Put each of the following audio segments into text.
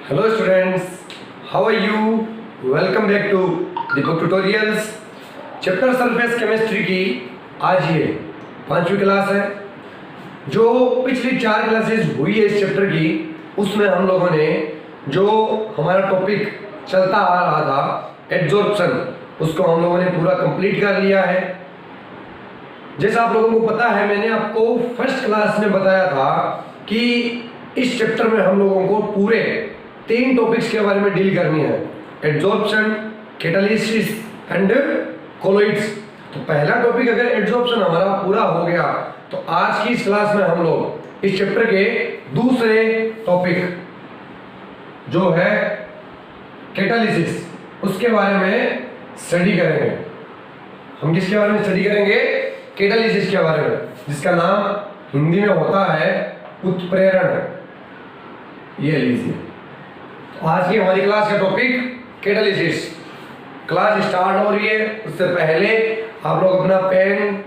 Hello students, how are you? Welcome back to Deepak Tutorials. Chapter surface chemistry की आज ये 5वीं class है। जो पिछली 4 क्लासेस हुई है इस चैप्टर की, उसमें हम लोगों ने जो हमारा टॉपिक चलता आ रहा था एड्जॉर्प्शन, उसको हम लोगों ने पूरा कंप्लीट कर लिया है। जैसा आप लोगों को पता है, मैंने आपको फर्स्ट क्लास में बताया था कि इस चैप्टर में हम लोगों को पूरे 3 टॉपिक्स के बारे में डील करनी है, एड्जॉर्प्शन, कैटालिसिस एंड कोलॉइड्स। तो पहला टॉपिक अगर एड्जॉर्प्शन हमारा पूरा हो गया, तो आज की इस क्लास में हम लोग इस चैप्टर के दूसरे टॉपिक जो है कैटालिसिस, उसके बारे में स्टडी करेंगे। हम किसके बारे में स्टडी करेंगे? कैटालिसिस के बारे में, जिसका नाम हिंदी में होता है उत्प्रेरण। ये लीजिए, आज की हमारी क्लास का टॉपिक कैटालिसिस। क्लास स्टार्ट हो रही है, उससे पहले आप लोग अपना पेन,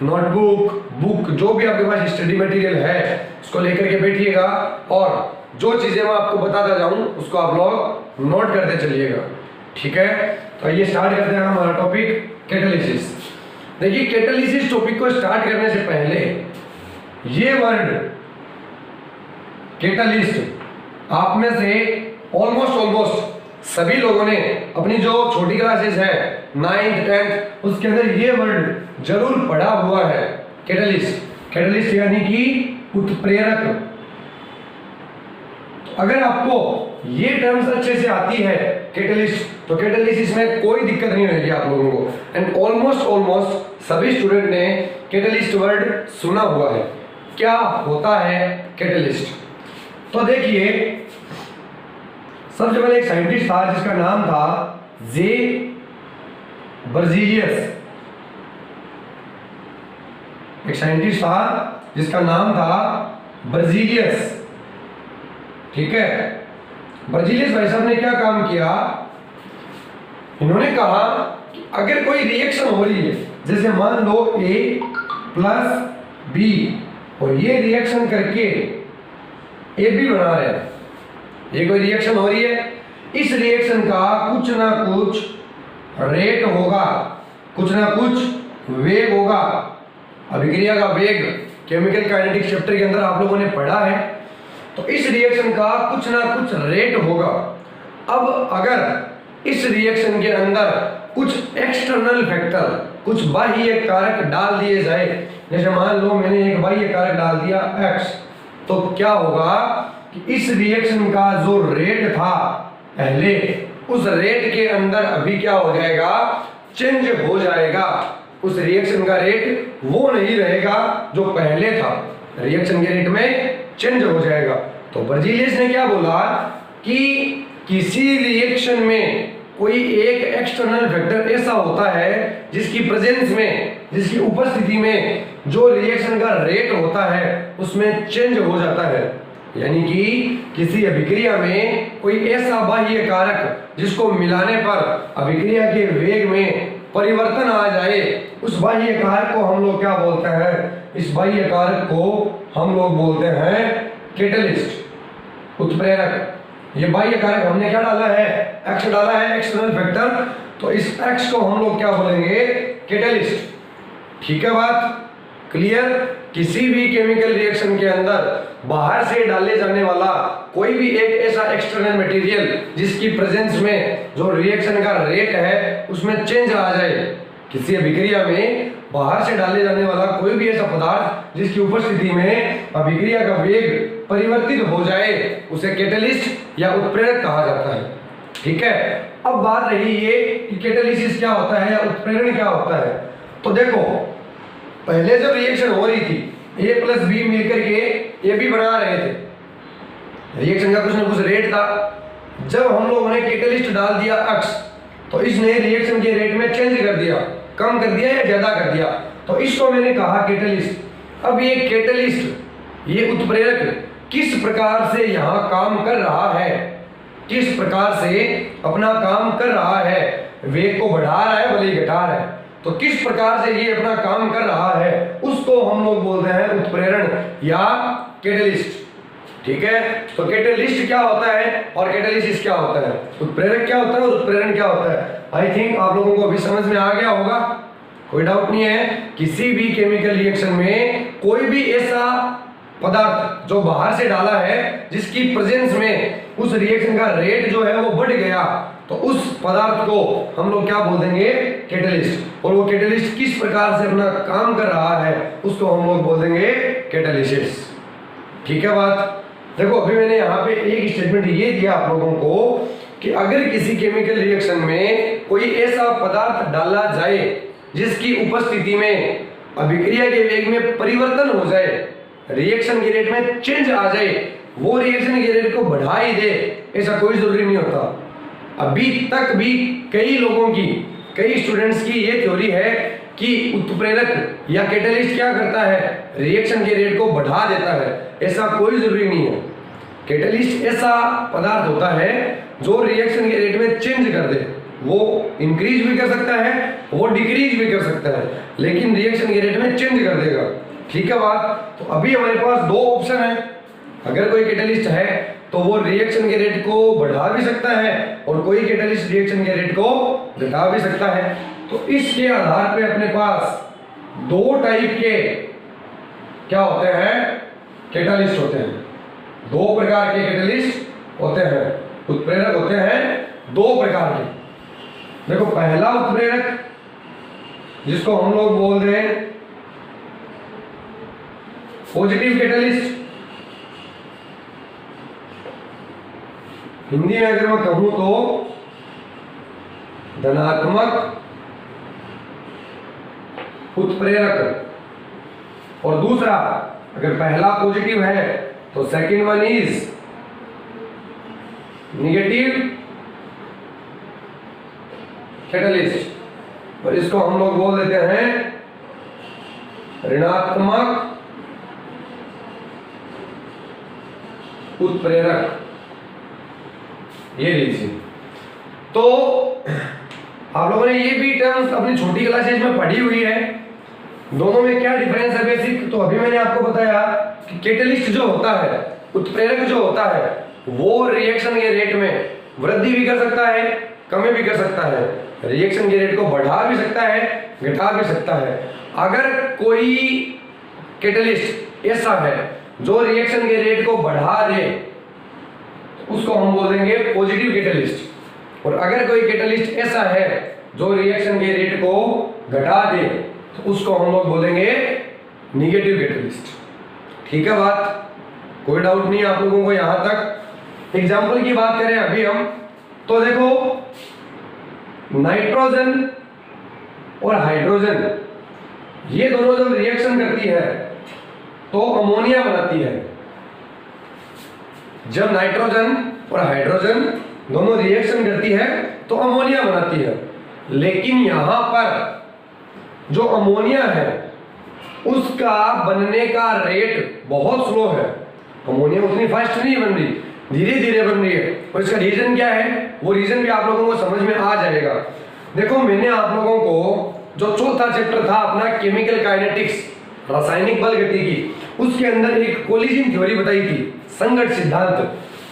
नोटबुक, बुक, जो भी आपके पास स्टडी मटेरियल है उसको लेकर के बैठिएगा और जो चीज़ें मैं आपको बताता जाऊं उसको आप लोग नोट करते चलिएगा, ठीक है? तो ये स्टार्ट करते हैं हमारा टॉपिक कैटालिसिस। देखिए, कैटालिसिस टॉपिक को स्टार्ट करने से पहले ये वर्ड कैटालिस्ट आप में से ऑलमोस्ट सभी लोगों ने अपनी जो छोटी क्लासेस है 9th 10th, उसके अंदर ये वर्ड जरूर पढ़ा हुआ है, कैटालिस्ट। कैटालिस्ट यानी कि उत्प्रेरक। अगर आपको ये टर्म्स अच्छे से आती है कैटालिस्ट, तो कैटालिसिस में कोई दिक्कत नहीं रहेगी आप लोगों को। एंड ऑलमोस्ट सभी स्टूडेंट ने कैटालिस्ट वर्ड सुना हुआ है। क्या होता है कैटालिस्ट? तो देखिए, सबसे पहले एक साइंटिस्ट था जिसका नाम था जे बर्जीलियस। एक साइंटिस्ट था जिसका नाम था बर्जीलियस, ठीक है? बर्जीलियस भाई साहब ने क्या काम किया? इन्होंने कहा कि अगर कोई रिएक्शन हो रही है, जैसे मान लो A + B, और ये रिएक्शन करके AB बना रहे हैं, ये कोई रिएक्शन हो रही है, इस रिएक्शन का कुछ ना कुछ रेट होगा, कुछ ना कुछ वेग होगा। अभिक्रिया का वेग केमिकल काइनेटिक्स चैप्टर के अंदर आप लोगों ने पढ़ा है। तो इस रिएक्शन का कुछ ना कुछ रेट होगा। अब अगर इस रिएक्शन के अंदर कुछ एक्सटर्नल फैक्टर, कुछ बाह्य कारक डाल दिए जाए, जैसे मान लो मैंने एक बाह्य कारक डाल दिया X, तो क्या होगा कि इस रिएक्शन का जो रेट था पहले, उस रेट के अंदर अभी क्या हो जाएगा? चेंज हो जाएगा। उस रिएक्शन का रेट वो नहीं रहेगा जो पहले था, रिएक्शन के रेट में चेंज हो जाएगा। तो बर्जीलियस ने क्या बोला कि किसी रिएक्शन में कोई एक एक्सटर्नल फैक्टर ऐसा होता है जिसकी प्रेजेंस में, जिसकी उपस्थिति में जो रिएक्शन का रेट होता है उसमें चेंज हो जाता है। यानी कि किसी अभिक्रिया में कोई ऐसा बाह्य कारक जिसको मिलाने पर अभिक्रिया के वेग में परिवर्तन आ जाए, उस बाह्य कारक को हम लोग क्या बोलते हैं? इस बाह्य कारक को हम लोग बोलते हैं कैटालिस्ट, उत्प्रेरक। ये बाह्य कारक हमने क्या डाला है? X डाला है, एक्सटर्नल फैक्टर। तो इस X को हम लोग क्या बोलेंगे? कैटालिस्ट। ठीक है, बात क्लियर? किसी भी केमिकल रिएक्शन के अंदर बाहर से डाले जाने वाला कोई भी एक ऐसा एक्सटर्नल मटेरियल जिसकी प्रेजेंस में जो रिएक्शन का रेट है उसमें चेंज आ जाए, किसी अभिक्रिया में बाहर से डाले जाने वाला कोई भी ऐसा पदार्थ जिसकी उपस्थिति में अभिक्रिया का वेग परिवर्तित हो जाए, उसे कैटालिस्ट या उत्प्रेरक कहा जाता है, ठीक है? अब बात रही ये कि कैटालिसिस क्या होता है या उत्प्रेरण क्या होता है। तो देखो, पहले जब रिएक्शन हो रही थी, A + B मिलकर के AB बना रहे थे, रिएक्शन का कुछ ना कुछ रेट था। जब हम लोगों ने कैटालिस्ट डाल दिया X, तो इसने रिएक्शन के रेट में चेंज कर दिया, कम कर दिया या ज्यादा कर दिया, तो इसको मैंने कहा कैटालिस्ट। अब ये कैटालिस्ट, ये उत्प्रेरक किस प्रकार से यहाँ काम कर रहा है, किस प्रकार से अपना काम कर रहा है, वेग को बढ़ा रहा है भले ही घटा रहा है, तो किस प्रकार से ये अपना काम कर रहा है, उसको हम लोग बोलते हैं उत्प्रेरण या कैटालिस्ट। ठीक है। तो कैटलिस्ट क्या होता है और कैटालिसिस क्या होता है, उत्प्रेरक क्या होता है और उत्प्रेरण क्या होता है। आई थिंक आप लोगों को अभी समझ में आ गया होगा, कोई डाउट नहीं है। किसी भी केमिकल रिएक्शन में कोई भी ऐसा पदार्थ जो बाहर से डाला है जिसकी प्रेजेंस में उस रिएक्शन का रेट जो है वो बढ़ गया, तो उस पदार्थ को हम लोग क्या बोल देंगे, कैटलिस्ट। और वो कैटलिस्ट किस प्रकार से अपना काम कर रहा है उसको हम लोग बोल देंगे कैटालिसिस। ठीक है बात। देखो अभी मैंने यहाँ पे एक स्टेटमेंट ये दिया आप लोगों को कि अगर किसी केमिकल रिएक्शन में कोई ऐसा पदार्थ डाला जाए जिसकी उपस्थिति में अभिक्रिया के वेग में परिवर्तन हो जाए, रिएक्शन के रेट में चेंज आ जाए, वो रिएक्शन के रेट को बढ़ा ही दे, ऐसा कोई जरूरी नहीं होता। अभी तक भी कई लोगों की, कई स्टूडेंट्स की ये थ्योरी है कि उत्प्रेरक या कैटलिस्ट क्या करता है, रिएक्शन के रेट को बढ़ा देता है। ऐसा कोई जरूरी नहीं है। कैटलिस्ट ऐसा पदार्थ होता है जो रिएक्शन के रेट में चेंज कर दे, वो इंक्रीज भी कर सकता है, वो डिक्रीज भी कर सकता है, लेकिन रिएक्शन के रेट में चेंज कर देगा। ठीक है बात। तो अभी हमारे पास दो ऑप्शन है, अगर कोई कैटलिस्ट है तो वो रिएक्शन के रेट को बढ़ा भी सकता है और कोई कैटलिस्ट रिएक्शन के रेट को घटा भी सकता है। तो इसके आधार पे अपने पास दो टाइप के क्या होते हैं, कैटलिस्ट होते हैं। दो प्रकार के कैटलिस्ट होते हैं, उत्प्रेरक होते हैं दो प्रकार के। देखो पहला उत्प्रेरक जिसको हम लोग बोल रहे हैं पॉजिटिव कैटलिस्ट, हिंदी में अगर मैं कहूं तो धनात्मक उत्प्रेरक। और दूसरा, अगर पहला पॉजिटिव है तो second one is negative catalyst, और इसको हम लोग बोल देते हैं ऋणात्मक उत्प्रेरक। ये लीजिए। तो आप लोगों ने ये भी टर्म्स अपनी छोटी क्लासेज में पढ़ी हुई है। दोनों में क्या डिफरेंस है बेसिक, तो अभी मैंने आपको बताया कि कैटलिस्ट जो होता है, उत्प्रेरक जो होता है, वो रिएक्शन के रेट में वृद्धि भी कर सकता है, कमी भी कर सकता है, रिएक्शन के रेट को बढ़ा भी सकता है, घटा भी सकता है। अगर कोई कैटलिस्ट ऐसा है जो रिएक्शन के रेट को बढ़ा दे तो उसको हम बोल देंगे पॉजिटिव कैटलिस्ट। और अगर कोई कैटलिस्ट ऐसा है जो रिएक्शन के रेट को घटा दे तो उसको हम लोग बोलेंगे निगेटिव कैटलिस्ट। ठीक है बात, कोई डाउट नहीं आप लोगों को यहां तक। एग्जाम्पल की बात करें अभी हम, तो देखो नाइट्रोजन और हाइड्रोजन ये दोनों जब रिएक्शन करती है तो अमोनिया बनाती है। जब नाइट्रोजन और हाइड्रोजन दोनों रिएक्शन करती है तो अमोनिया बनाती है, लेकिन यहां पर जो अमोनिया है उसका बनने का रेट बहुत स्लो है। अमोनिया उतनी फास्ट नहीं बन रही, धीरे धीरे बन रही है। और इसका रीजन क्या है, वो रीजन भी आप लोगों को समझ में आ जाएगा। देखो मैंने आप लोगों को जो चौथा चैप्टर था अपना केमिकल काइनेटिक्स, रासायनिक बल गतिकी, उसके अंदर एक कोलिजन थ्योरी बताई थी, संघट सिद्धांत,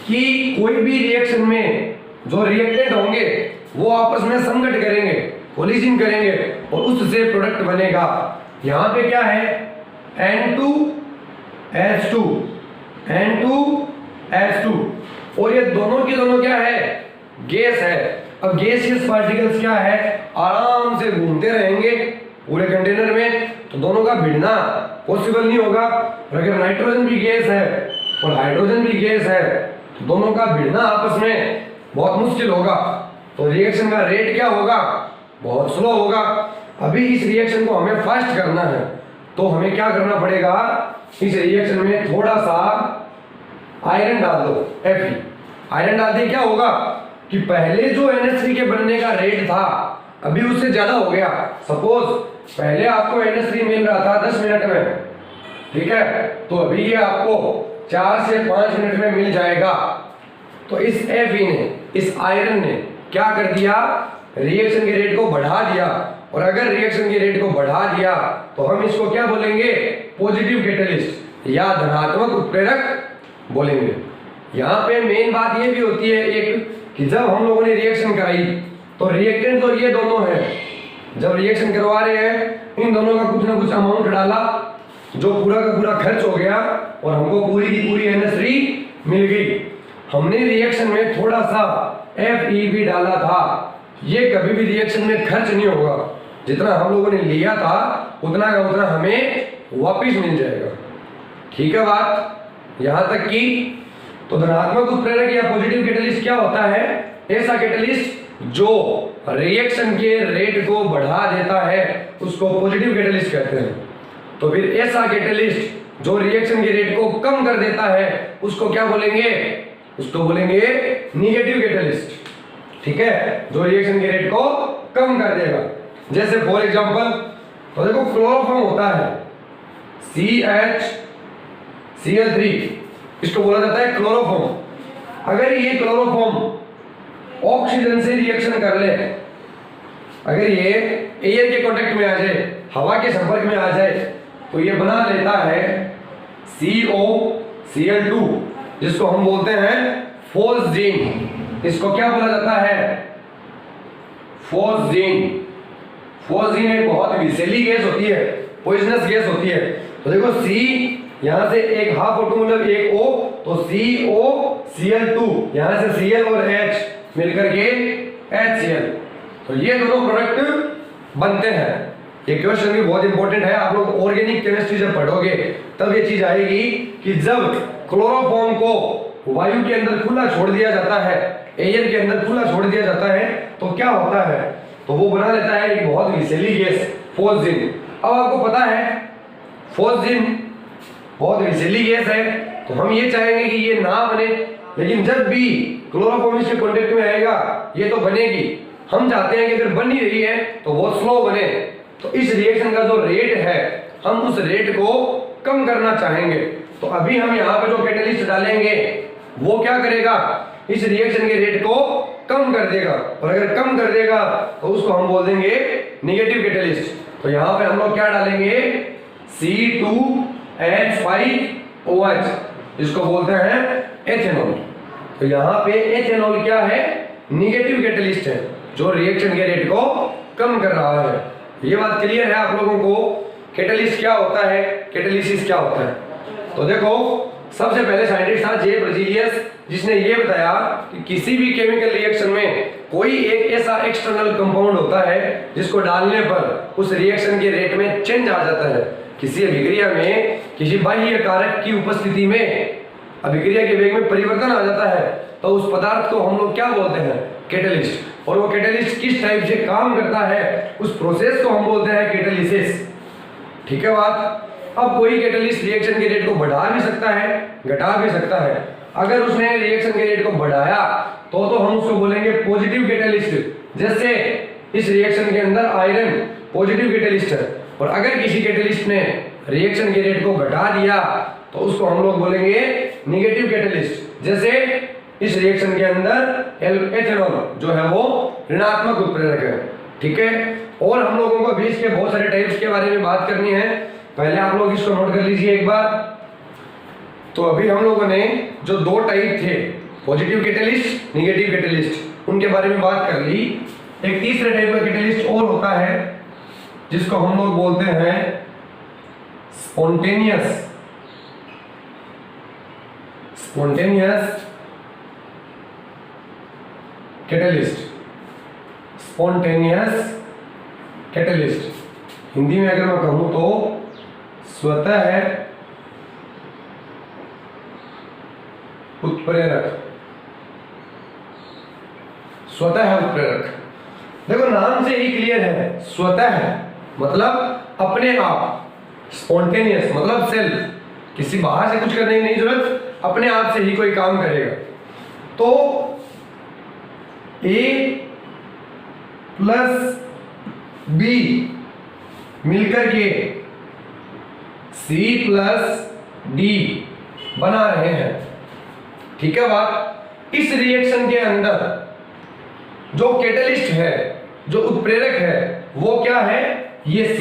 कि कोई भी रिएक्शन में जो रिएक्टेंट होंगे वो आपस में संघट करेंगे, कोलिजन करेंगे और उससे प्रोडक्ट बनेगा। यहाँ पे क्या है, N2H2 N2H2, और ये दोनों की दोनों क्या है, गैस है। अब गैसियस पार्टिकल्स क्या है, आराम से घूमते रहेंगे पूरे कंटेनर में, तो दोनों का भिड़ना पॉसिबल नहीं होगा। और अगर नाइट्रोजन भी गैस है और हाइड्रोजन भी गैस है तो दोनों का भिड़ना आपस में बहुत मुश्किल होगा, तो रिएक्शन का रेट क्या होगा, बहुत स्लो होगा। अभी इस रिएक्शन को हमें फास्ट करना है तो हमें क्या करना पड़ेगा, इस रिएक्शन में थोड़ा सा आयरन डाल दो, Fe। आयरन डालते क्या होगा कि पहले जो NH3 के बनने का रेट था अभी उससे ज्यादा हो गया। सपोज पहले आपको NH3 मिल रहा था 10 मिनट में, ठीक है, तो अभी ये आपको 4 से 5 मिनट में मिल जाएगा। तो इस Fe ने, इस आयरन ने क्या कर दिया, रिएक्शन के रेट को बढ़ा दिया। और अगर रिएक्शन के रेट को बढ़ा दिया तो हम इसको क्या बोलेंगे, पॉजिटिव कैटलिस्ट या धनात्मक उत्प्रेरक बोलेंगे। यहाँ पे मेन बात ये भी होती है एक कि जब हम लोगों ने रिएक्शन कराई तो रिएक्टेंट तो ये दोनों हैं, जब रिएक्शन करवा रहे हैं इन दोनों का कुछ ना कुछ अमाउंट डाला जो पूरा का पूरा खर्च हो गया और हमको पूरी की पूरी NH3 मिल गई। हमने रिएक्शन में थोड़ा सा FeB डाला था, ये कभी भी रिएक्शन में खर्च नहीं होगा, जितना हम लोगों ने लिया था उतना का उतना हमें वापिस मिल जाएगा। ठीक है बात यहाँ तक की। तो धनात्मक उत्प्रेरक या पॉजिटिव कैटलिस्ट क्या होता है? ऐसा कैटलिस्ट जो रिएक्शन के रेट को बढ़ा देता है उसको पॉजिटिव कैटलिस्ट कहते हैं। तो फिर ऐसा कैटलिस्ट जो रिएक्शन के रेट को कम कर देता है उसको क्या बोलेंगे? उसको बोलेंगे निगेटिव कैटलिस्ट। ठीक है, जो रिएक्शन के रेट को कम कर देगा। जैसे फॉर एग्जांपल तो देखो क्लोरोफॉर्म होता है CHCl3, इसको बोला जाता है क्लोरोफॉर्म। अगर ये क्लोरोफॉर्म ऑक्सीजन से रिएक्शन कर ले, अगर ये एयर के कांटेक्ट में आ जाए, हवा के संपर्क में आ जाए, तो ये बना लेता है COCl2 जिसको हम बोलते हैं फोस्जीन। इसको क्या बोला जाता है? फोस्जीन। फोस्जीन एक बहुत विषैली गैस होती है, पॉइजनस गैस होती है। तो देखो C यहां से एक हाफ O2 मतलब एक O, तो COCl2 यहां से Cl और H मिलकर के HCl, तो ये दोनों प्रोडक्ट बनते हैं। ये क्वेश्चन भी बहुत इंपॉर्टेंट है, आप लोग ऑर्गेनिक केमिस्ट्री जब पढ़ोगे तब ये चीज आएगी कि जब क्लोरोफॉर्म को वायु के अंदर खुला छोड़ दिया जाता है, एयर के अंदर खुला छोड़ दिया जाता है, तो क्या होता है? तो वो बना लेता है एक बहुत विषैली गैस फोस्जीन। अब आपको पता है फोस्जीन बहुत विषैली गैस है, तो हम ये चाहेंगे कि ये ना बने, लेकिन जब भी क्लोरोफॉर्म इसके कांटेक्ट में आएगा ये तो बनेगी। हम चाहते हैं कि अगर बन ही रही है तो बहुत स्लो बने, तो इस रिएक्शन का जो रेट है हम उस रेट को कम करना चाहेंगे। तो अभी हम यहाँ पे जो कैटलिस्ट डालेंगे वो क्या करेगा? इस रिएक्शन के रेट को कम कर देगा, और अगर कम कर देगा तो उसको हम बोल देंगे निगेटिव कैटलिस्ट। तो यहाँ पे हम लोग क्या डालेंगे? C2H5OH, इसको बोलते हैं एथेनॉल। तो यहाँ पे एथेनॉल क्या है? निगेटिव कैटलिस्ट है जो रिएक्शन के रेट को कम कर रहा है। ये बात क्लियर है आप लोगों को? कैटलिस्ट क्या होता है, कैटालिसिस क्या होता है? तो देखो सबसे पहले साइंटिस्ट था जे बर्जीलियस, जिसने ये बताया कि किसी भी केमिकल रिएक्शन में कोई एक ऐसा एक्सटर्नल कंपाउंड होता है जिसको डालने पर उस रिएक्शन के रेट में चेंज आ जाता है। किसी अभिक्रिया में किसी बाह्य कारक की उपस्थिति में अभिक्रिया के वेग में परिवर्तन आ जाता है, तो उस पदार्थ को हम लोग क्या बोलते हैं? कैटलिस्ट। और वो कैटलिस्ट किस टाइप से काम करता है उस प्रोसेस को हम बोलते हैं कैटालिसिस। ठीक है बात? अब कोई कैटलिस्ट रिएक्शन के रेट को बढ़ा भी सकता है, घटा भी सकता है। अगर उसने रिएक्शन के रेट को बढ़ाया तो हम उसको बोलेंगे पॉजिटिव कैटलिस्ट। जैसे इस रिएक्शन के अंदर आयरन पॉजिटिव कैटलिस्ट है, और अगर किसी कैटलिस्ट ने रिएक्शन के रेट को घटा दिया तो उसको हम लोग बोलेंगे निगेटिव कैटलिस्ट। जैसे इस रिएक्शन के अंदर एथेनॉल जो है वो ऋणात्मक उत्प्रेरक है। ठीक है, और हम लोगों को भी इसके बहुत सारे टाइप्स के बारे में बात करनी है। पहले आप लोग इसको नोट कर लीजिए एक बार। तो अभी हम लोगों ने जो दो टाइप थे, पॉजिटिव कैटलिस्ट, निगेटिव कैटलिस्ट, उनके बारे में बात कर ली। एक तीसरे टाइप का कैटलिस्ट और होता है जिसको हम लोग बोलते हैं spontaneous catalyst. Spontaneous catalyst Hindi में अगर मैं कहूं तो स्वतः उत्प्रेरक। स्वतः उत्प्रेरक, देखो नाम से ही क्लियर है, स्वतः मतलब अपने आप, स्पॉन्टेनियस मतलब सेल्फ, किसी बाहर से कुछ करने की नहीं जरूरत, अपने आप से ही कोई काम करेगा। तो A प्लस B मिलकर के C प्लस D बना रहे हैं। ठीक है बात? इस रिएक्शन के अंदर जो कैटलिस्ट है, जो उत्प्रेरक है, वो क्या है? ये C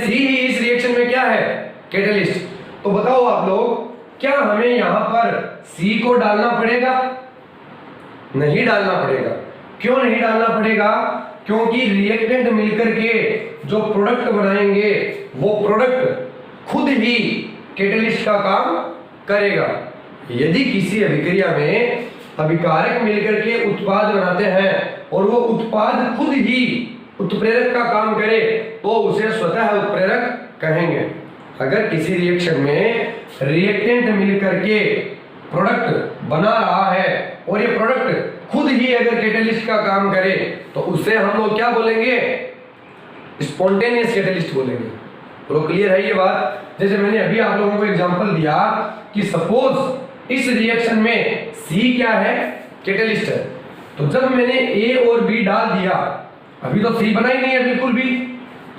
ही इस रिएक्शन में क्या है? कैटलिस्ट। तो बताओ आप लोग, क्या हमें यहां पर C को डालना पड़ेगा? नहीं डालना पड़ेगा। क्यों नहीं डालना पड़ेगा? क्योंकि रिएक्टेंट मिलकर के जो प्रोडक्ट बनाएंगे वो प्रोडक्ट खुद ही कैटलिस्ट का काम करेगा। यदि किसी अभिक्रिया में अभिकारक मिलकर के उत्पाद बनाते हैं और वो उत्पाद खुद ही उत्प्रेरक का काम करे तो उसे स्वतः उत्प्रेरक कहेंगे। अगर किसी रिएक्शन में रिएक्टेंट मिलकर के प्रोडक्ट बना रहा है और ये प्रोडक्ट खुद ही अगर कैटलिस्ट का काम करे तो उससे हम लोग क्या बोलेंगे? स्पॉन्टेनियस कैटलिस्ट बोलेंगे। तो क्लियर है ये बात? जैसे मैंने अभी आप लोगों को एग्जांपल दिया कि सपोज इस रिएक्शन में C क्या है? कैटलिस्ट है। तो जब मैंने A और B डाल दिया, अभी तो C बना ही नहीं है बिल्कुल भी,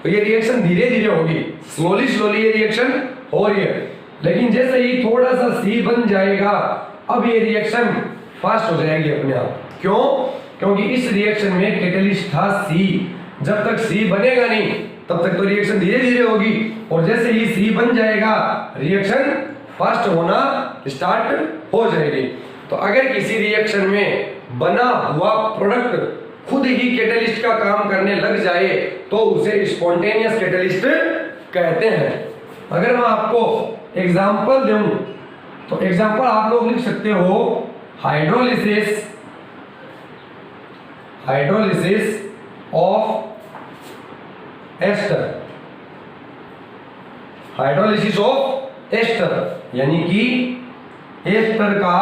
तो ये रिएक्शन धीरे धीरे होगी, स्लोली ये रिएक्शन हो रही है। लेकिन जैसे ही थोड़ा सा C बन जाएगा, अब ये रिएक्शन फास्ट हो जाएगी अपने आप। क्यों? क्योंकि इस रिएक्शन में कैटलिस्ट था C। जब तक C बनेगा नहीं तब तक तो रिएक्शन धीरे धीरे होगी, और जैसे ही C बन जाएगा रिएक्शन फास्ट होना स्टार्ट हो जाएगी। तो अगर किसी रिएक्शन में बना हुआ प्रोडक्ट खुद ही कैटलिस्ट का काम करने लग जाए तो उसे स्पॉन्टेनियस कैटलिस्ट कहते हैं। अगर मैं आपको एग्जांपल दूं तो एग्जांपल आप लोग लिख सकते हो hydrolysis of ester. Hydrolysis of ester यानी कि एस्टर का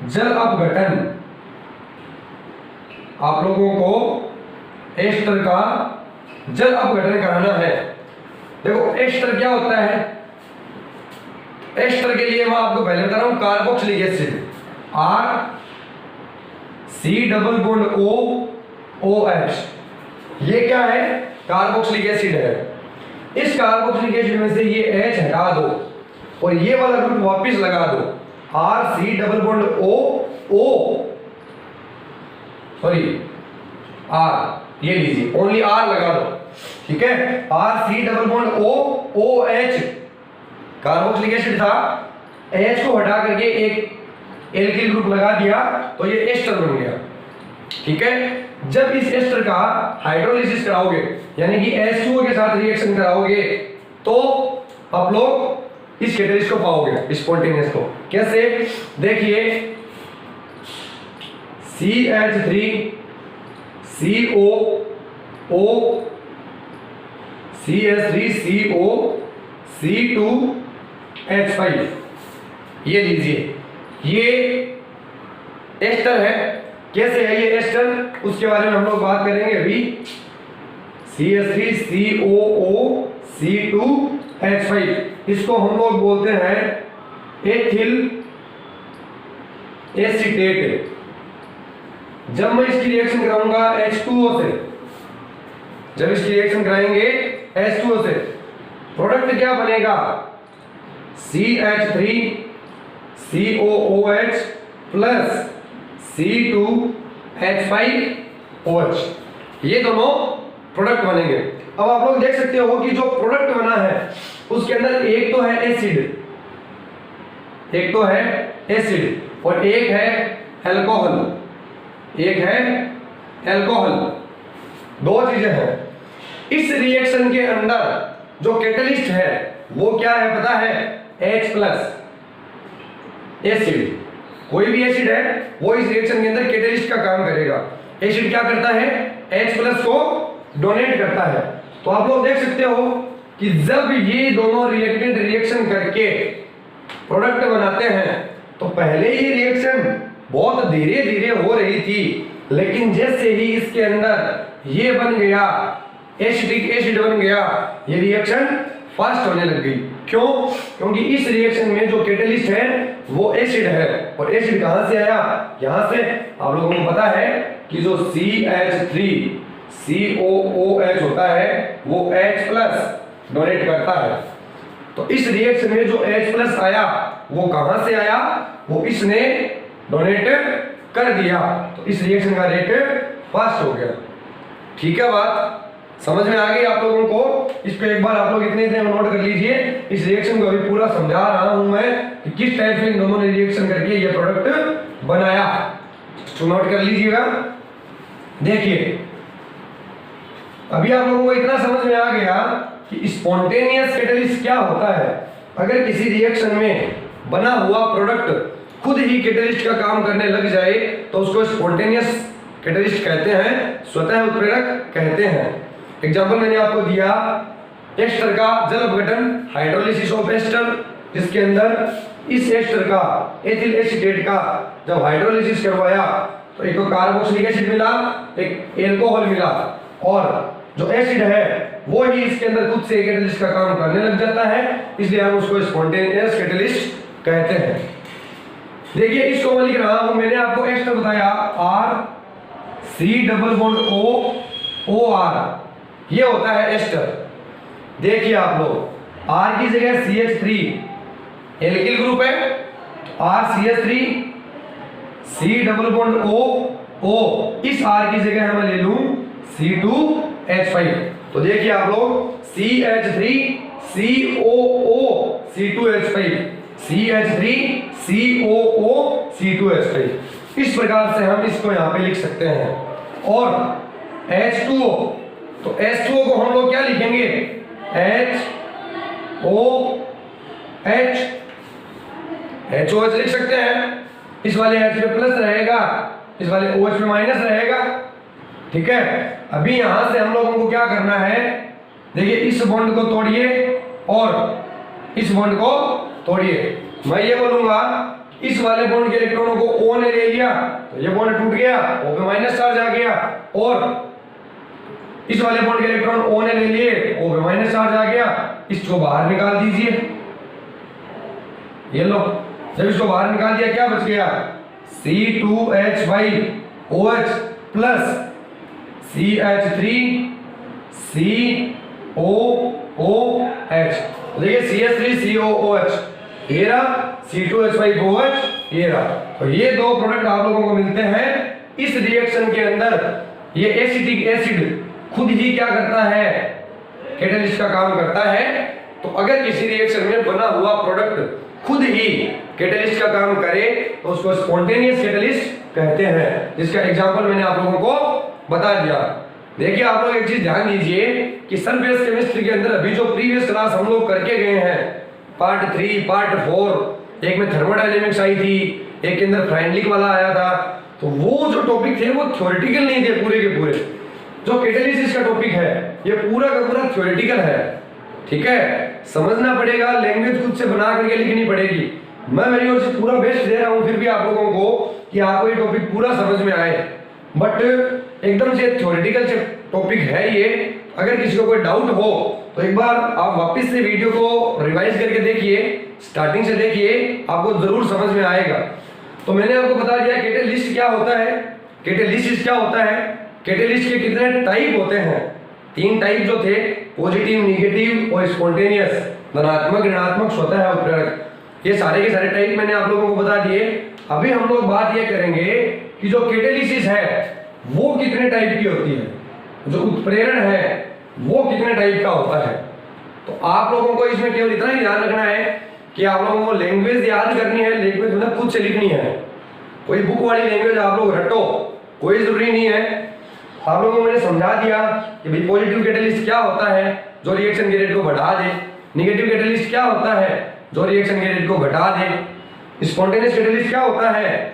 जल अपघटन। आप लोगों को एस्टर का जल अपघटन कराना है। देखो एस्टर क्या होता है? एस्टर के लिए मैं आपको पहले बता रहा हूं, कार्बोक्सिलिक एसिड RC≡OOH, ये क्या है? कार्बोक्सिलिक एसिड है। इस कार्बोक्सिलिक एसिड में से ये H हटा दो और ये वाला ग्रुप वापस लगा दो, R, ये लीजिए, ओनली R लगा दो, ठीक है? RC≡OOH कार्बोक्सिलिक एसिड था, H को हटा करके एक एल्किल ग्रुप लगा दिया तो ये एस्टर बन गया, ठीक है? जब इस एस्टर का हाइड्रोलिसिस कराओगे यानी कि H2O के साथ रिएक्शन कराओगे तो आप लोग इस कैटलिस्ट को पाओगे, स्पॉन्टेनियस को। कैसे? देखिए CH3CO, ये लीजिए, ये एस्टर है। कैसे है ये एस्टर? उसके बारे में हम लोग बात करेंगे अभी। CH3COO, इसको हम लोग बोलते हैं एथिल एसीटेट। जब मैं इसकी रिएक्शन कराऊंगा H2O से, जब इसकी रिएक्शन कराएंगे H2O से, प्रोडक्ट क्या बनेगा? CH3COOH प्लस C2H5OH, ये दोनों प्रोडक्ट बनेंगे। अब आप लोग देख सकते हो कि जो प्रोडक्ट बना है उसके अंदर एक तो है एसिड, और एक है अल्कोहल, दो चीजें हैं। इस रिएक्शन के अंदर जो कैटलिस्ट है वो क्या है पता है? H plus acid. कोई भी एसिड है वो इस रिएक्शन के अंदर कैटलिस्ट का काम करेगा। एसिड क्या करता है? H प्लस को डोनेट करता है। तो आप लोग देख सकते हो कि जब ये दोनों रिएक्टेंट रिएक्शन करके प्रोडक्ट बनाते हैं तो पहले ये रिएक्शन बहुत धीरे धीरे हो रही थी, लेकिन जैसे ही इसके अंदर ये बन गया, एसिटिक एसिड बन गया, ये रिएक्शन फास्ट होने लग गई। क्यों? क्योंकि इस रिएक्शन में जो कैटलिस्ट है वो एसिड है, और एसिड कहां से आया? यहां से। आप लोगों को पता है कि जो CH3COOH होता है वो H प्लस डोनेट करता है। तो इस रिएक्शन में जो H प्लस आया वो कहां से आया? वो इसने डोनेट कर दिया, तो इस रिएक्शन का रेट फास्ट हो गया। ठीक है बात? समझ में आ गई आप लोगों को? इसको एक बार आप लोग इतने नोट कर लीजिए। इस रिएक्शन को अभी पूरा समझा रहा हूं मैं कि किस टाइप से इन दोनों ने रिएक्शन करके ये प्रोडक्ट बनाया, तो नोट कर लीजिएगा। देखिए अभी आप लोगों को इतना समझ में आ गया कि स्पॉन्टेनियस कैटलिस्ट क्या होता है। अगर किसी रिएक्शन में बना हुआ प्रोडक्ट खुद ही कैटलिस्ट का काम करने लग जाए तो उसको स्पॉन्टेनियस कैटलिस्ट कहते हैं, स्वतः उत्प्रेरक कहते हैं। एग्जाम्पल मैंने आपको दिया एस्टर का जल अपघटन, हाइड्रोलिसिस ऑफ एस्टर, जिसके अंदर इस एस्टर का एथिल एसीटेट का जब हाइड्रोलिसिस करवाया तो एक तो कार्बोक्सिलिक एसिड मिला, एक एल्कोहल मिला, और जो एसिड है वो ही इसके अंदर खुद से कैटलिस्ट का काम करने लग जाता है, इसलिए हम उसको स्पॉन्टेनियस कैटलिस्ट कहते हैं। देखिए इसको मैं लिख रहा हूं, मैंने आपको एस्टर बताया R C double bond O O R, ये होता है एस्टर। देखिए आप लोग R की जगह CH3 एल्किल ग्रुप है, RCH3 C double bond O O, इस R की जगह मैं ले लूं C2H5। तो देखिए आप लोग CH3 COO C2H5, CH3 COO C2H5, इस प्रकार से हम इसको यहाँ पे लिख सकते हैं। और H2O, तो H2O को हम लोग क्या लिखेंगे, HOH लिख सकते हैं। इस वाले H पे प्लस रहेगा, इस वाले OH पे माइनस रहेगा, ठीक है। अभी यहां से हम लोगों को क्या करना है, देखिए इस बॉन्ड को तोड़िए और इस बॉन्ड को तोड़िए। मैं ये बोलूंगा इस वाले बॉन्ड के इलेक्ट्रॉनों को O ने ले लिया तो ये बॉन्ड टूट गया, O पे माइनस चार्ज आ गया, और इस वाले बॉन्ड के इलेक्ट्रॉन O ने ले लिए, O पे माइनस चार्ज आ गया, इसको बाहर निकाल दीजिए। ये लो, जब इसको बाहर निकाल दिया क्या बच गया, C2H5OH प्लस CH3COOH। देखिए CH3COOH ये रहा, C2H5OH ये रहा। तो ये दो प्रोडक्ट आप लोगों को मिलते हैं इस रिएक्शन के अंदर। ये एसिटिक एसिड खुद ही क्या करता है, कैटलिस्ट का काम करता है। तो अगर किसी रिएक्शन में बना हुआ प्रोडक्ट खुद ही कैटलिस्ट का काम करे तो उसको स्पॉन्टेनियस कैटलिस्ट कहते हैं, जिसका एग्जांपल मैंने आप लोगों को बता दिया। देखिए आप लोग एक चीज ध्यान दीजिए कि सरफेस केमिस्ट्री के अंदर अभी जो प्रीवियस क्लास हम लोग करके गए हैं, पार्ट 3 पार्ट 4, एक में थर्मोडायनेमिक्स आई थी, एक के अंदर फ्राइंडलिक वाला आया था, तो वो जो टॉपिक थे वो थ्योरेटिकल नहीं थे पूरे के पूरे। जो कैटालिसिस का टॉपिक है ये पूरा का पूरा थ्योरेटिकल है, ठीक है। समझना पड़ेगा, लैंग्वेज खुद से बना करके लिखनी पड़ेगी। मैं मेरी ओर से पूरा बेस्ट दे रहा हूं फिर भी आप लोगों को कि आपको ये टॉपिक पूरा समझ में आए, बट एकदम से थ्योरेटिकल टॉपिक है ये। अगर किसी को कोई डाउट हो तो एक बार आप वापस से वीडियो को रिवाइज करके देखिए, स्टार्टिंग से देखिए, आपको जरूर समझ में आएगा। तो मैंने आपको बता दिया कैटालिस्ट क्या होता है। कैटालिसिस क्या होता है, कैटालिस्ट के कितने टाइप होते हैं, 3 टाइप जो थे, पॉजिटिव, नेगेटिव और स्पॉन्टेनियस, धनात्मक, ऋणात्मक, स्वतः उत्प्रेरक। ये सारे के सारे टाइप मैंने आप लोगों को बता दिए। अभी हम लोग बात ये करेंगे कि जो कैटालिसिस है वो कितने टाइप की होती है, जो उत्प्रेरण है वो कितने टाइप का होता है। तो आप लोगों को इसमें केवल इतना ही ध्यान रखना है कि आप लोगों को लैंग्वेज याद करनी है, लैंग्वेज मतलब खुद से लिखनी है। कोई बुक वाली लैंग्वेज आप लोग रटो, कोई जरूरी नहीं है। आप लोगों को मैंने समझा दिया कि भाई पॉजिटिव कैटालिस्ट क्या होता है, जो रिएक्शन के रेट को बढ़ा दे। नेगेटिव कैटालिस्ट क्या होता है, जो रिएक्शन के रेट को घटा दे। स्पॉन्टेनियस कैटालिस्ट क्या होता है,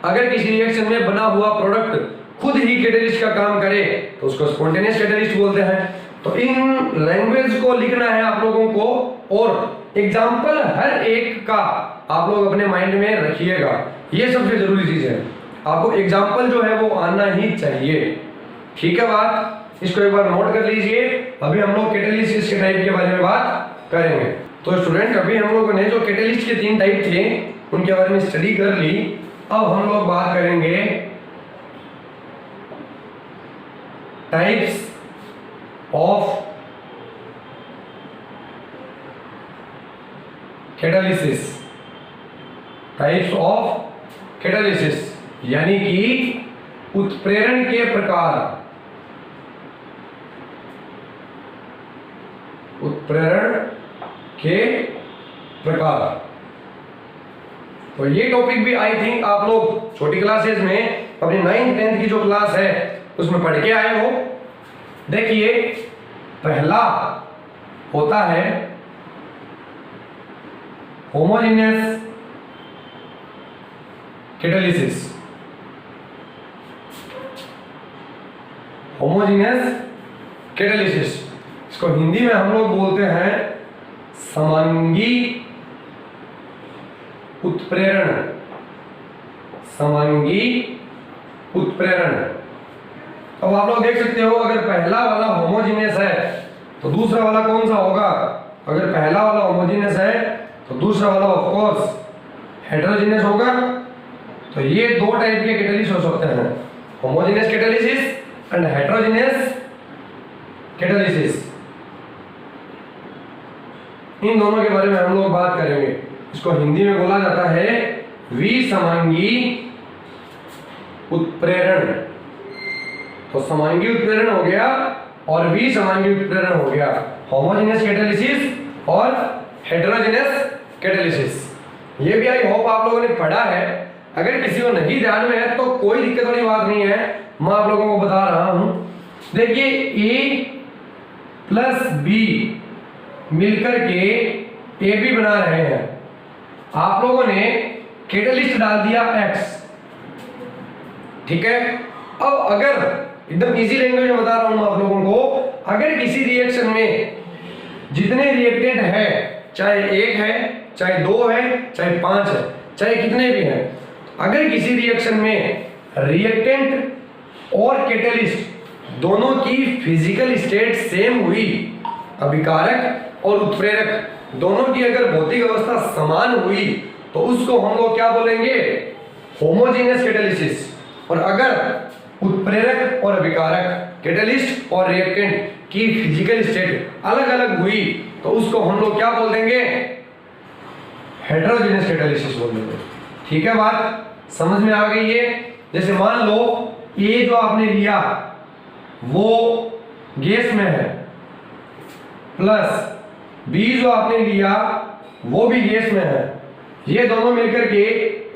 अगर किसी रिएक्शन में बना हुआ प्रोडक्ट खुद ही कैटालिस्ट का काम करे तो उसको स्पॉन्टेनियस कैटालिस्ट बोलते हैं। तो इन लैंग्वेज को लिखना है आप लोगों को, और एग्जाम्पल हर एक का आप लोग अपने माइंड में रखिएगा, ये सबसे जरूरी चीज है। आपको एग्जाम्पल जो है वो आना ही चाहिए, ठीक है बात। इसको एक बार नोट कर लीजिए। अभी हम लोग कैटालिसिस के टाइप के बारे में बात करेंगे। तो स्टूडेंट अभी हम लोगों ने जो कैटालिस्ट के 3 टाइप थे उनके बारे में स्टडी कर ली। अब हम लोग बात करेंगे types of catalysis. Types of catalysis यानी कि उत्प्रेरण के प्रकार। उत्प्रेरण के प्रकार। तो ये टॉपिक भी आई थिंक आप लोग छोटी क्लासेस में अपनी 9th 10th की जो क्लास है उसमें पढ़ के आए हो। देखिए पहला होता है होमोजेनियस कैटालिसिस। होमोजेनियस कैटालिसिस, इसको हिंदी में हम लोग बोलते हैं समांगी उत्प्रेरण। समांगी उत्प्रेरण। अब आप लोग देख सकते हो अगर पहला वाला होमोजेनियस है तो दूसरा वाला कौन सा होगा? अगर पहला वाला होमोजेनियस है तो दूसरा वाला ऑफ कोर्स हेटेरोजेनियस होगा। तो ये दो टाइप के कैटालिसिस हो सकते हैं, homogeneous catalysis and heterogeneous catalysis. इन दोनों के बारे में हम लोग बात करेंगे। इसको हिंदी में बोला जाता है विसमांगी उत्प्रेरण। तो समांगी उत्प्रेरण हो गया और विसमांगी उत्प्रेरण हो गया, होमोजेनियस कैटालिसिस और हेटेरोजेनियस कैटालिसिस। ये भी आई होप आप लोगों ने पढ़ा है। अगर किसी को नहीं ध्यान में है तो कोई दिक्कत वाली बात नहीं है, मैं आप लोगों को बता रहा हूं। देखिए A प्लस B मिलकर के AB बना रहे हैं। आप लोगों ने कैटालिस्ट डाल दिया X, ठीक है। अब अगर एकदम इजी लैंग्वेज में बता रहा हूं आप लोगों को, अगर किसी रिएक्शन में जितने रिएक्टेंट है, चाहे 1 है, चाहे 2 है, चाहे 5 है, चाहे कितने भी हैं, अगर किसी रिएक्शन में रिएक्टेंट और कैटालिस्ट दोनों की फिजिकल स्टेट सेम हुई, अभिकारक और उत्प्रेरक दोनों की अगर भौतिक अवस्था समान हुई, तो उसको हम लोग क्या बोलेंगे? Homogeneous catalysis. और अगर उत्प्रेरक और अभिकारक, कैटालिस्ट और रिएक्टेंट की फिजिकल स्टेट अलग अलग हुई, तो उसको हम लोग क्या बोल देंगे? हेटेरोजेनियस कैटालिसिस बोल देंगे। ठीक है, बात समझ में आ गई है? जैसे मान लो ये जो आपने लिया वो गैस में है, प्लस बी जो आपने लिया वो भी गैस में है, ये दोनों मिलकर के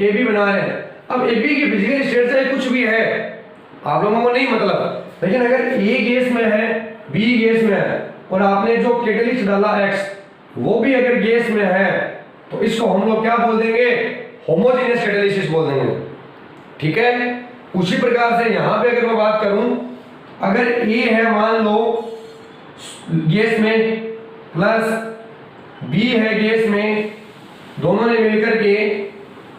ए बी बना रहे हैं। अब ए बी की फिजिकल स्टेट से कुछ भी है, आप लोगों को नहीं मतलब, लेकिन अगर ए गैस में है, बी गैस में है और आपने जो कैटालिस्ट डाला एक्स वो भी अगर गैस में है, तो इसको हम लोग क्या बोल देंगे? होमोजेनियस कैटालिसिस बोल देंगे। ठीक है, उसी प्रकार से यहां पे अगर मैं बात करूं, अगर ए है मान लो गैस में, प्लस बी है गैस में, दोनों ने मिलकर के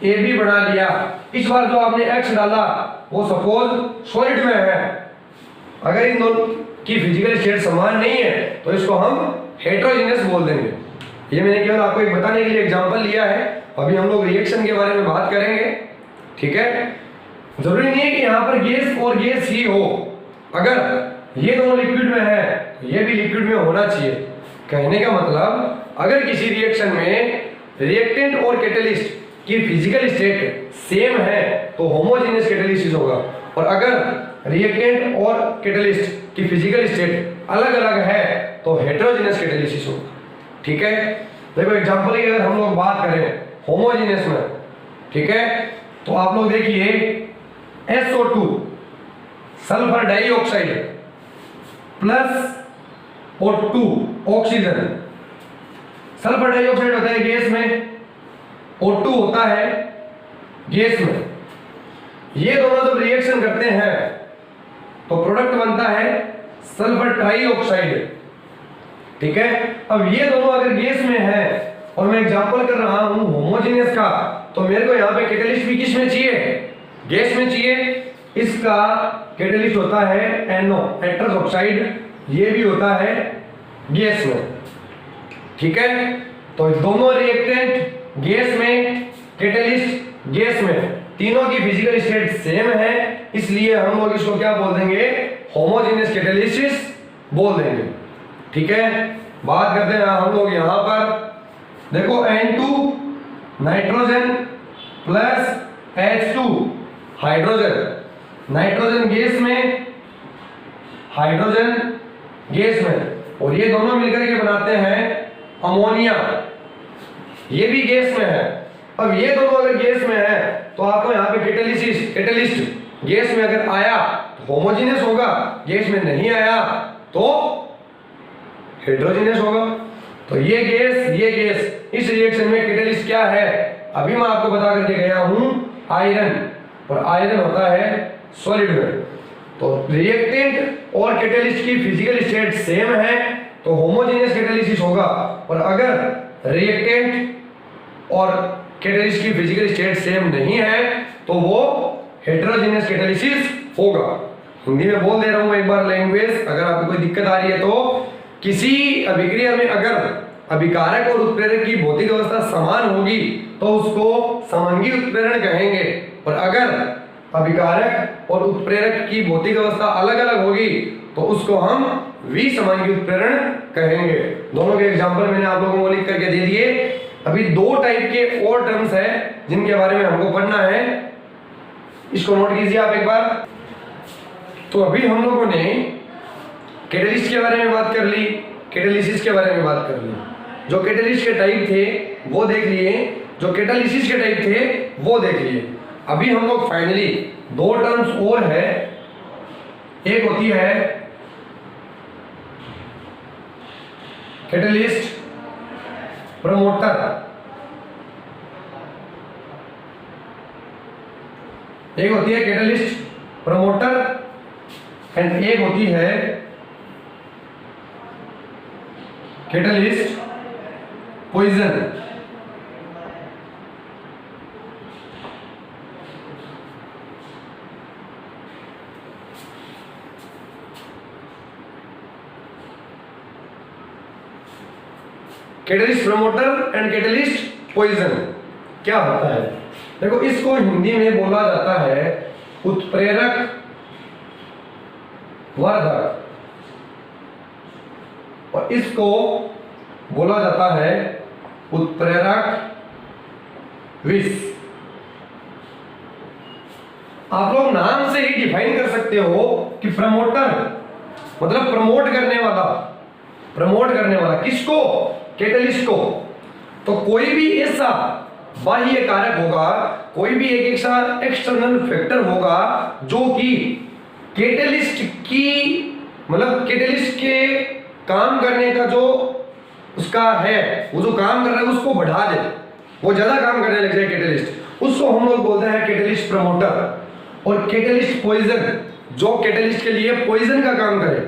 ए बी बना लिया। इस बार जो आपने एक्स डाला वो सपोज सॉलिड में है, अगर इन दोनों की फिजिकल स्टेट समान नहीं है तो इसको हम हेटेरोजेनियस बोल देंगे। ये मैंने केवल आपको एक बताने के लिए एग्जांपल लिया है। अभी हम लोग रिएक्शन के बारे में बात करेंगे। ठीक है, जरूरी नहीं है कि यहाँ पर गैस और गैस ही हो, अगर ये दोनों लिक्विड में है तो ये भी लिक्विड में होना चाहिए। कहने का मतलब, अगर किसी रिएक्शन में रिएक्टेंट और कैटालिस्ट की फिजिकल स्टेट सेम है तो होमोजेनियस कैटालिसिस होगा, और अगर रिएक्टेंट और कैटालिस्ट की फिजिकल स्टेट अलग अलग है तो हेटेरोजेनियस कैटालिसिस होगा। ठीक है, देखो एग्जांपल की अगर हम लोग बात करें होमोजेनियस में, ठीक है, तो आप लोग देखिए SO2 sulphur dioxide plus O2 oxygen. Sulphur dioxide होता है गैस में, O2 होता है गैस में। ये दोनों जब रिएक्शन करते हैं तो प्रोडक्ट बनता है सल्फर ट्राइऑक्साइड। ठीक है, अब ये दोनों अगर गैस में है और मैं एग्जांपल कर रहा हूं होमोजेनियस का, तो मेरे को यहाँ पे कैटालिस्ट भी किस में चाहिए? गैस में चाहिए। इसका कैटालिस्ट होता है NO नाइट्रस ऑक्साइड, ये भी होता है गैस में। ठीक है, तो दोनों रिएक्टेंट गैस में, कैटालिस्ट गैस में, तीनों की फिजिकल स्टेट सेम है, इसलिए हम लोग इसको क्या बोल देंगे? होमोजेनियस कैटालिसिस बोल देंगे। ठीक है, बात करते हैं हम लोग यहाँ पर, देखो N2 nitrogen plus H2 hydrogen. Nitrogen gas में, हाइड्रोजन गैस में, और ये दोनों मिलकर के बनाते हैं अमोनिया। ये भी गैस में है। अब ये दोनों अगर गैस में है तो आपको यहाँ पे कैटेलिस्ट गैस में अगर आया तो होमोजेनियस होगा, गैस में नहीं आया तो हेटेरोजेनियस होगा। तो ये गैस इस रिएक्शन में कैटेलिस्ट क्या है अभी मैं आपको बता करके गया हूं, आयरन, और आयरन होता है सॉलिड में। तो रिएक्टेंट और कैटेलिस्ट की फिजिकल स्टेट सेम है तो होमोजेनियस कैटेलिसिस होगा, और अगर रिएक्टेंट और कैटेलिस्ट की फिजिकल स्टेट सेम नहीं है तो वो हेटेरोजेनियस कैटेलिसिस होगा। हिंदी में बोल दे रहा हूं एक बार लैंग्वेज, अगर आपको कोई दिक्कत आ रही है तो किसी अभिक्रिया में अगर अभिकारक और उत्प्रेरक की भौतिक अवस्था समान होगी तो उसको समांगी उत्प्रेरण कहेंगे, और अगर अभिकारक और उत्प्रेरक की भौतिक अवस्था अलग अलग होगी तो उसको हम विसमांगी उत्प्रेरण कहेंगे। दोनों के एग्जांपल मैंने आप लोगों को लिख करके दे दिए। अभी दो टाइप के और टर्म्स हैं जिनके बारे में हमको पढ़ना है, इसको नोट कीजिए आप एक बार। तो अभी हम लोगों ने कैटेलिस्ट के बारे में बात कर ली, कैटेलिसिस के बारे में बात कर ली। जो कैटेलिस्ट के टाइप थे वो देख लिए, जो कैटालिसिस के टाइप थे वो देख लिए। अभी हम लोग फाइनली दो टर्म्स और है, एक होती है कैटेलिस्ट प्रमोटर, एक होती है कैटेलिस्ट प्रमोटर एंड एक होती है catalyst poison. Catalyst promoter and catalyst poison क्या होता है? देखो, इसको हिंदी में बोला जाता है उत्प्रेरक वर्धक, और इसको बोला जाता है उत्प्रेरक विष। आप लोग नाम से ही डिफाइन कर सकते हो कि प्रमोटर मतलब प्रमोट करने वाला किसको? कैटेलिस्ट को। तो कोई भी ऐसा बाह्य कारक होगा, कोई भी एक ऐसा एक्सटर्नल फैक्टर होगा जो कि कैटेलिस्ट की मतलब कैटेलिस्ट के काम करने का जो उसका है, वो जो काम कर रहा है उसको बढ़ा दे, वो ज्यादा काम करने लग जाए कैटेलिस्ट, उसको हम लोग बोलते हैं कैटेलिस्ट प्रमोटर। और कैटेलिस्ट पॉइजन, जो कैटेलिस्ट के लिए पॉइजन का काम करे,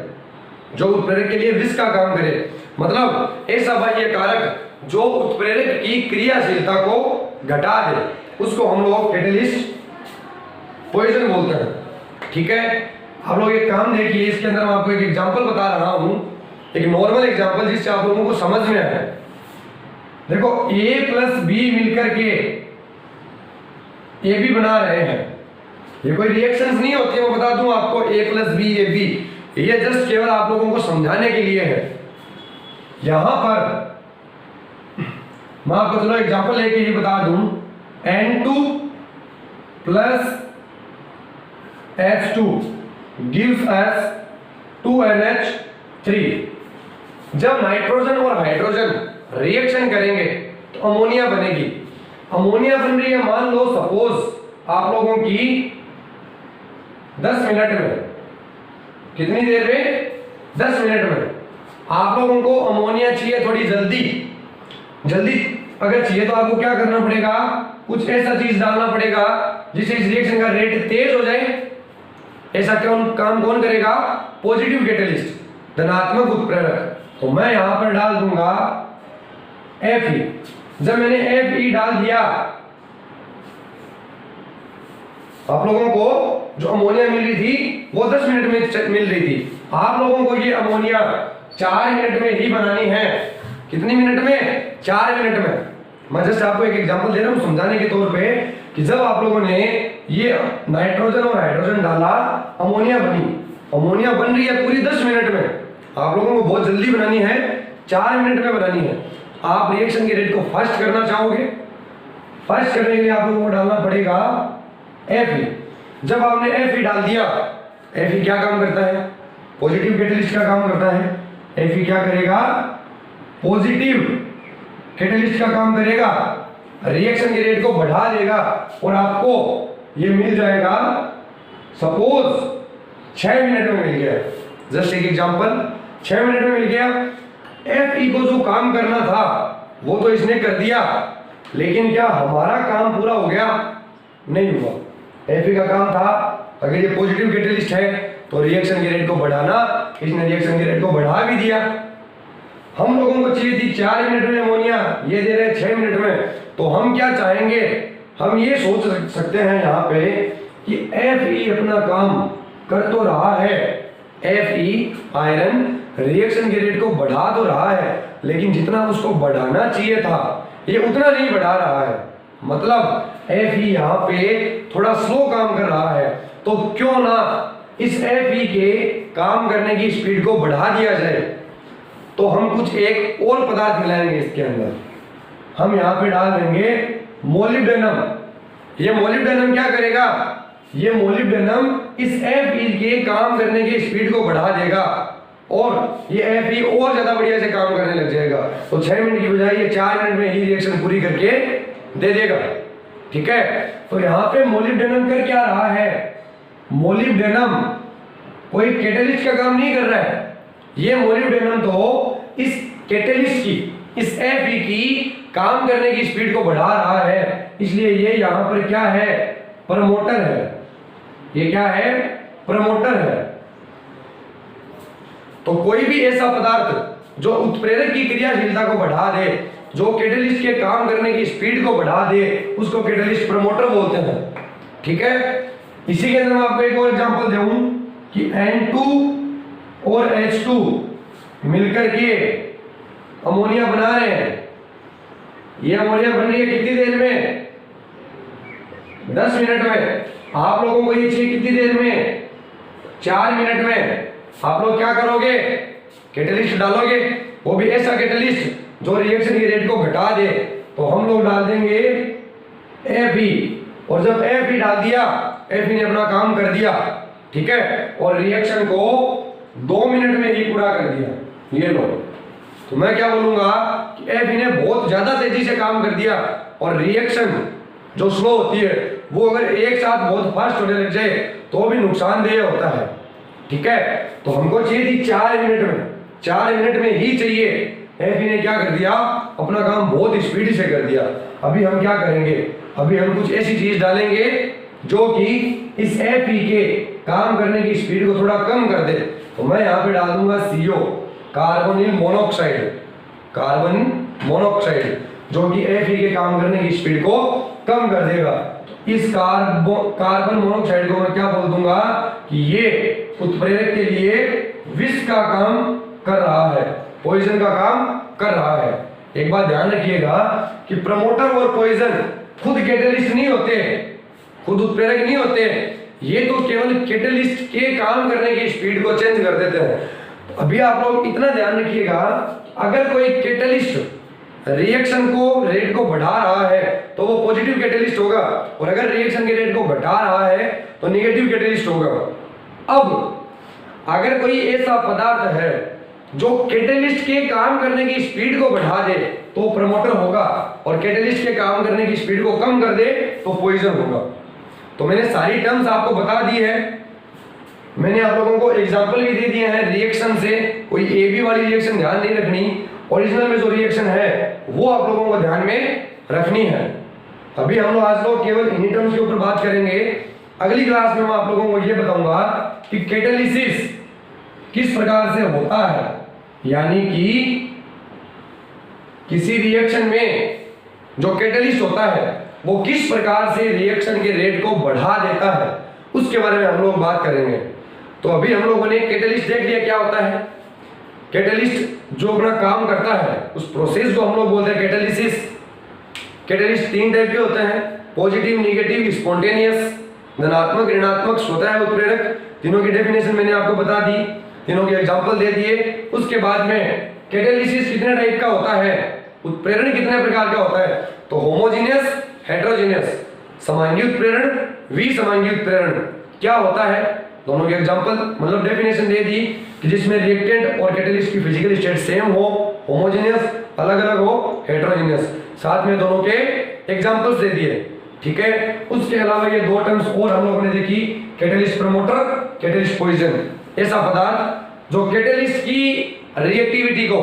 जो उत्प्रेरक के लिए विष का काम करे, मतलब ऐसा बाह्य कारक जो उत्प्रेरक की क्रियाशीलता को घटा दे, उसको हम लोग कैटेलिस्ट पॉइजन बोलते हैं। ठीक है, आप लोग एक काम देखिए, इसके अंदर मैं आपको एक एग्जांपल बता रहा हूं, एक नॉर्मल एग्जांपल जिससे आप लोगों को समझ में आए। देखो, A प्लस बी मिलकर के AB बना रहे हैं। ये कोई रिएक्शंस नहीं होती है, मैं बता दूं आपको, A प्लस बी AB, ये जस्ट केवल आप लोगों को समझाने के लिए है। यहां पर मैं आपको चलो एग्जांपल लेके ही बता दूं, N2 plus H2 gives us 2NH3। जब नाइट्रोजन और हाइड्रोजन रिएक्शन करेंगे तो अमोनिया बनेगी। अमोनिया बन रही है, मान लो सपोज आप लोगों की 10 मिनट में, कितनी देर में? 10 मिनट में। आप लोगों को अमोनिया चाहिए थोड़ी जल्दी अगर चाहिए तो आपको क्या करना पड़ेगा? कुछ ऐसा चीज डालना पड़ेगा जिससे इस रिएक्शन का रेट तेज हो जाए। ऐसा काम कौन करेगा? पॉजिटिव कैटेलिस्ट, धनात्मक उत्प्रेरक। तो मैं यहां पर डाल दूंगा Fe। जब मैंने Fe डाल दिया, आप लोगों को जो अमोनिया मिल रही थी वो 10 मिनट में मिल रही थी, आप लोगों को ये अमोनिया 4 मिनट में ही बनानी है। कितनी मिनट में? 4 मिनट में। मैं जस्ट आपको एक एग्जांपल दे रहा हूं समझाने के तौर पे कि जब आप लोगों ने ये नाइट्रोजन और हाइड्रोजन डाला, अमोनिया बनी। अमोनिया बन रही है पूरी 10 मिनट में, आप लोगों को बहुत जल्दी बनानी है, 4 मिनट में बनानी है। आप रिएक्शन के रेट को फास्ट करना चाहोगे, फास्ट करने के लिए आप लोगों को डालना पड़ेगा Fe। जब आपने Fe डाल दिया, Fe क्या काम करता है? पॉजिटिव कैटेलिस्ट का काम करता है। Fe क्या करेगा, पॉजिटिव कैटेलिस्ट का काम करेगा, रिएक्शन के रेट को बढ़ा देगा और आपको ये मिल जाएगा। सपोज 6 मिनट में मिल गया, जस्ट एक एग्जांपल, 6 मिनट में मिल गया। Fe को जो काम करना था वो तो इसने कर दिया, लेकिन क्या हमारा काम पूरा हो गया? नहीं हुआ। Fe का काम था, अगर ये पॉजिटिव कैटेलिस्ट है तो रिएक्शन के रेट को बढ़ाना, इसने रिएक्शन के रेट को बढ़ा भी दिया। हम लोगों को चाहिए थी 4 मिनट में अमोनिया, ये दे रहे हैं 6 मिनट में। तो हम क्या चाहेंगे, हम ये सोच सकते हैं यहाँ पे कि Fe अपना काम कर तो रहा है, Fe आयरन रिएक्शन के रेट को बढ़ा तो रहा है, लेकिन जितना उसको बढ़ाना चाहिए था ये उतना नहीं बढ़ा रहा है। मतलब Fe यहाँ पे थोड़ा स्लो काम कर रहा है, तो क्यों ना इस Fe के काम करने की स्पीड को बढ़ा दिया जाए। तो हम कुछ एक और पदार्थ मिलाएंगे इसके अंदर, हम यहाँ पे डाल देंगे मोलिब्डेनम। ये मोलिब्डेनम क्या करेगा, ये मोलिब्डेनम इस Fe के काम करने की स्पीड को बढ़ा देगा और ये Fe और ज्यादा बढ़िया से काम करने लग जाएगा। तो 6 मिनट की बजाय ये 4 मिनट में ही रिएक्शन पूरी करके दे देगा। ठीक है, तो यहाँ पे मोलिब्डेनम कर क्या रहा है, मोलिब्डेनम कोई कैटेलिस्ट का काम नहीं कर रहा है। ये मोलिब्डेनम तो इस कैटेलिस्ट की, इस Fe की काम करने की स्पीड को बढ़ा रहा है, इसलिए ये यहाँ पर क्या है, प्रमोटर है। ये क्या है, प्रमोटर है। तो कोई भी ऐसा पदार्थ जो उत्प्रेरक की क्रियाशीलता को बढ़ा दे, जो कैटेलिस्ट के काम करने की स्पीड को बढ़ा दे, उसको कैटेलिस्ट प्रमोटर बोलते हैं। ठीक है, इसी के अंदर मैं आपको एक और एग्जांपल दूं कि N2 और H2 मिलकर के अमोनिया बना रहे हैं। ये अमोनिया बन रही है कितनी देर में, 10 मिनट में। आप लोगों को ये चाहिए कितनी देर में, 4 मिनट में। आप लोग क्या करोगे, कैटेलिस्ट डालोगे, वो भी ऐसा कैटेलिस्ट जो रिएक्शन के रेट को घटा दे। तो हम लोग डाल देंगे Fe, और जब Fe डाल दिया, Fe ने अपना काम कर दिया। ठीक है, और रिएक्शन को 2 मिनट में ही पूरा कर दिया। ये लो, तो मैं क्या बोलूंगा कि Fe ने बहुत ज्यादा तेजी से काम कर दिया, और रिएक्शन जो स्लो होती है वो अगर एक साथ बहुत फास्ट होने लग जाए तो भी नुकसानदेह होता है। ठीक है, तो हमको चाहिए थी 4 मिनट में, 4 मिनट में ही चाहिए। Fe ने क्या कर दिया, अपना काम बहुत स्पीड से कर दिया। अभी हम क्या करेंगे, अभी हम कुछ ऐसी चीज डालेंगे जो कि इस Fe के काम करने की स्पीड को थोड़ा कम कर दे। तो मैं यहाँ पे डाल दूंगा CO, carbonyl monoxide, carbon monoxide, जो कि Fe के काम करने की स्पीड को कम कर देगा। इस कार्बन मोनोऑक्साइड को मैं क्या बोल दूंगा कि ये उत्प्रेरक के लिए विष का काम कर रहा है, पॉइजन का काम कर रहा है। एक बात ध्यान रखिएगा कि प्रमोटर और पॉइजन खुद कैटेलिस्ट नहीं होते, खुद उत्प्रेरक नहीं होते, ये तो केवल कैटेलिस्ट के काम करने की स्पीड को चेंज कर देते हैं। अभी आप लोग इतना ध्यान रखिएगा, अगर कोई कैटेलिस्ट रिएक्शन को रेट को बढ़ा रहा है तो वो पॉजिटिव कैटेलिस्ट होगा, और अगर रिएक्शन के रेट को घटा रहा है तो नेगेटिव कैटेलिस्ट होगा। अब अगर कोई ऐसा पदार्थ है जो कैटेलिस्ट के काम करने की स्पीड को बढ़ा दे तो प्रमोटर होगा, और कैटेलिस्ट के काम करने की स्पीड को कम कर दे तो पॉइजन होगा। तो मैंने सारी टर्म्स आपको बता दी है, मैंने आप लोगों को एग्जांपल भी दे दिए हैं रिएक्शन से। कोई AB वाली रिएक्शन ध्यान नहीं रखनी, ओरिजिनल में जो रिएक्शन है वो आप लोगों को ध्यान में रखनी है। अभी हम लोग आज लोग केवल इन्हीं टर्म्स के ऊपर बात करेंगे। अगली क्लास में मैं आप लोगों को ये बताऊंगा कि कैटेलिसिस किस प्रकार से होता है, यानी कि किसी रिएक्शन में जो कैटेलिस्ट होता है वो किस प्रकार से रिएक्शन के रेट को बढ़ा देता है, उसके बारे में हम लोग बात करेंगे। तो अभी हम लोगों ने कैटेलिस्ट देख लिया क्या होता है। कैटेलिस्ट जो अपना काम करता है उस प्रोसेस को हम लोग बोलते हैं कैटेलिसिस। कैटेलिस्ट 3 टाइप के होते हैं, पॉजिटिव, नेगेटिव, स्पॉन्टेनियस, धनात्मक, ऋणात्मक, स्वतः उत्प्रेरक। तीनों की डेफिनेशन मैंने आपको बता दी, तीनों के एग्जांपल दे दिए। उसके बाद में कैटेलिसिस कितने टाइप का होता है, उत्प्रेरण कितने प्रकार का होता है, तो होमोजेनियस, हेटेरोजेनियस, समांगी उत्प्रेरण, विसमांगी उत्प्रेरण क्या होता है दोनों के एग्जांपल मतलब डेफिनेशन दे दी कि जिसमें रिएक्टेंट और कैटलिस्ट की फिजिकल स्टेट सेम हो, होमोजेनियस, अलग अलग हो, हेटेरोजेनियस। साथ में दोनों के एग्जांपल्स दे दिए, ठीक है। उसके अलावा ये दो टर्म्स और हम लोगों ने देखी, कैटलिस्ट प्रमोटर, कैटलिस्ट पॉइजन। ऐसा पदार्थ जो कैटलिस्ट की रिएक्टिविटी को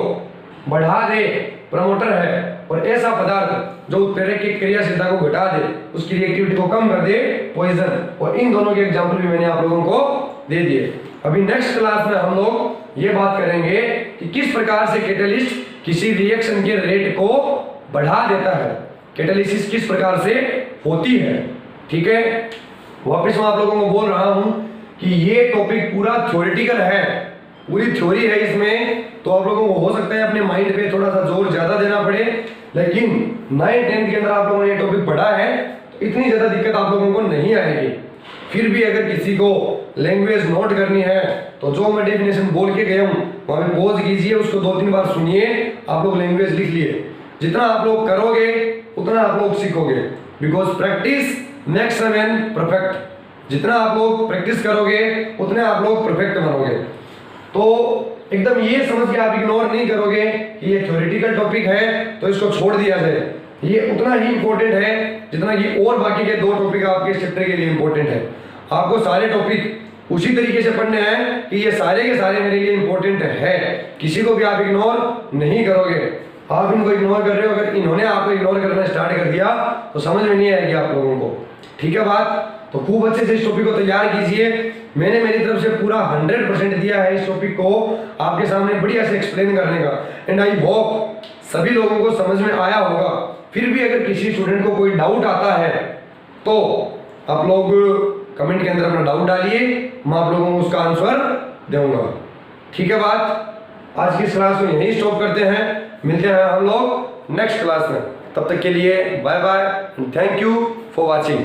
बढ़ा दे प्रमोटर है, और ऐसा पदार्थ जो उत्प्रेरक की क्रियाशीलता को घटा दे, उसकी रिएक्टिविटी को कम कर दे, पॉइजन। और इन दोनों के एग्जांपल भी मैंने आप लोगों को दे दिए। अभी नेक्स्ट क्लास में हम लोग ये बात करेंगे कि किस प्रकार से कैटलिस्ट किसी रिएक्शन के रेट को बढ़ा देता है, कैटालिसिस किस प्रकार से होती है, ठीक है। वापस मैं आप लोगों को बोल रहा हूं कि ये टॉपिक पूरा थ्योरेटिकल है, पूरी थ्योरी है इसमें, तो आप लोगों को हो सकता है अपने माइंड पे थोड़ा सा जोर ज्यादा देना पड़े, लेकिन 9th-10th के अंदर आप लोगों ने ये टॉपिक पढ़ा है तो इतनी ज्यादा दिक्कत आप लोगों को नहीं आएगी। फिर भी अगर किसी को लैंग्वेज नोट करनी है तो जो मैं डेफिनेशन बोल के गया हूँ वहां पे पॉज कीजिए, उसको 2-3 बार सुनिए, आप लोग लैंग्वेज लिख लिए। जितना आप लोग करोगे उतना आप लोग सीखोगे, because practice makes a man perfect. जितना आप लोग प्रैक्टिस करोगे उतने आप लोग परफेक्ट बनोगे। तो एकदम ये समझ के आप इग्नोर नहीं करोगे कि ये थ्योरेटिकल टॉपिक है तो इसको छोड़ दिया जाए, ये उतना ही इंपॉर्टेंट है जितना कि और बाकी के 2 टॉपिक आपके इस चैप्टर के लिए इंपॉर्टेंट है। आपको सारे टॉपिक उसी तरीके से पढ़ने हैं कि ये सारे के सारे मेरे लिए इंपॉर्टेंट है, किसी को भी आप इग्नोर नहीं करोगे। आप इनको इग्नोर कर रहे हो, अगर इन्होंने आपको इग्नोर करना स्टार्ट कर दिया तो समझ में नहीं आएगी आप लोगों को, ठीक है बात। तो खूब अच्छे से इस टॉपिक को तैयार कीजिए। मैंने मेरी तरफ से पूरा 100% दिया है इस टॉपिक को आपके सामने बढ़िया से एक्सप्लेन करने का, एंड आई होप सभी लोगों को समझ में आया होगा। फिर भी अगर किसी स्टूडेंट को कोई डाउट आता है तो आप लोग कमेंट के अंदर अपना डाउट डालिए, मैं आप लोगों को उसका आंसर दूंगा, ठीक है बात। आज की इस क्लास को यहीं स्टॉप करते हैं, मिलते हैं हम लोग नेक्स्ट क्लास में। तब तक के लिए bye bye, thank you for watching.